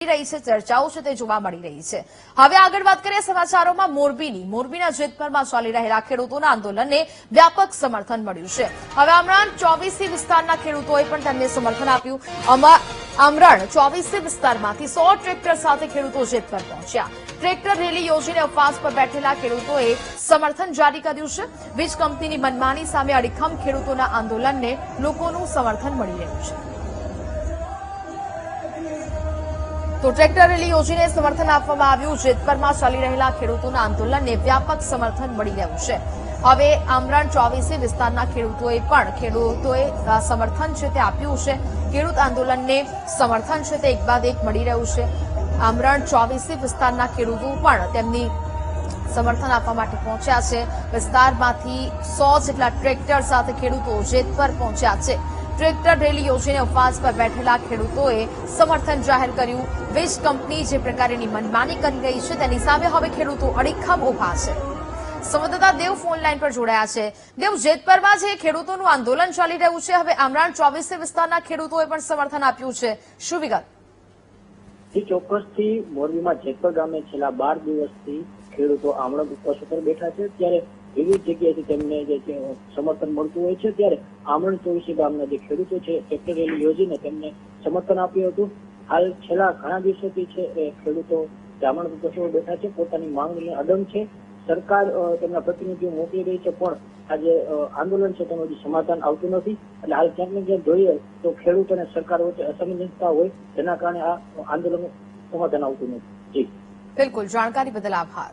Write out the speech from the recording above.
રહી છે ચર્ચાઓ છે તે જોવા મળી રહી છે। હવે આગળ વાત કરીએ સમાચારોમાં મોરબીના જેતપરમાં ચાલી રહેલા ખેડૂતોના આંદોલનને વ્યાપક સમર્થન મળ્યું છે। હવે આમરણ 24 વિસ્તારના ખેડૂતોએ પણ તેમને સમર્થન આપ્યું। આમરણ 24 વિસ્તારમાંથી 100 ટ્રેક્ટર સાથે ખેડૂતો જેતપર પહોંચ્યા। ટ્રેક્ટર રેલી યોજીને ઉપવાસ પર બેઠેલા ખેડૂતોએ સમર્થન જારી કર્યું છે। વીજ કંપનીની મનમાની સામે અડીખમ ખેડૂતોના આંદોલનને લોકોનું સમર્થન મળી રહ્યું છે। તો ટ્રેક્ટર રેલી યોજીને સમર્થન આપવામાં આવ્યું। જેતપરમાં ચાલી રહેલા ખેડૂતોના આંદોલનને વ્યાપક સમર્થન મળી રહ્યું છે। હવે આમરણ 24 વિસ્તારના ખેડૂતોએ સમર્થન છે તે આપ્યું છે। ખેડૂત આંદોલનને સમર્થન છે તે એક બાદ એક મળી રહ્યું છે। આમરણ 24 વિસ્તારના ખેડૂતો પણ તેમની સમર્થન આપવા માટે પહોંચ્યા છે। વિસ્તારમાંથી 100 જેટલા ટ્રેક્ટર સાથે ખેડૂતો જેતપર પહોંચ્યા છે। ટ્રેક્ટર રેલી યોજીને ઉપવાસ પર બેઠેલા ખેડૂતોએ સમર્થન જાહેર કર્યું। વીજ કંપની જે પ્રકારની મનમાની કરી રહી છે તેની સામે હવે ખેડૂતો અડીખમ ઉભા છે। સંવાદદાતા દેવ ફોન લાઈન પર જોડાયા છે। દેવ, જેતપરમાં જે ખેડૂતોનું આંદોલન ચાલી રહ્યું છે, હવે આમરણ 24 વિસ્તારના ખેડૂતોએ પણ સમર્થન આપ્યું છે, શું વિગત? ચોક્કસથી મોરબીમાં જેતપર ગામે છેલ્લા 12 દિવસથી ખેડૂતો આમરણ ઉપવાસ પર બેઠા છે। ત્યારે વિવિધ જગ્યાએથી તેમને જે સમર્થન મળતું હોય છે, ત્યારે આમરણ 24 ગામના જે ખેડૂતો છે ટ્રેક્ટર રેલી યોજીને તેમને સમર્થન આપ્યું હતું। હાલ છેલ્લા ઘણા દિવસોથી છે ખેડૂતો આમરણ ઉપવાસ પર બેઠા છે, પોતાની માંગણી અડગ છે। સરકાર તેમના પ્રતિનિધિઓ મોકલી રહી છે, પણ આ જે આંદોલન છે તેનું હજી સમાધાન આવતું નથી। એટલે હાલ ક્યાંક ને ક્યાંક જોઈએ તો ખેડૂત અને સરકાર વચ્ચે અસમંજસતા હોય, જેના કારણે આ આંદોલનનું સમાધાન આવતું નથી। જી બિલકુલ, જાણકારી બદલ આભાર।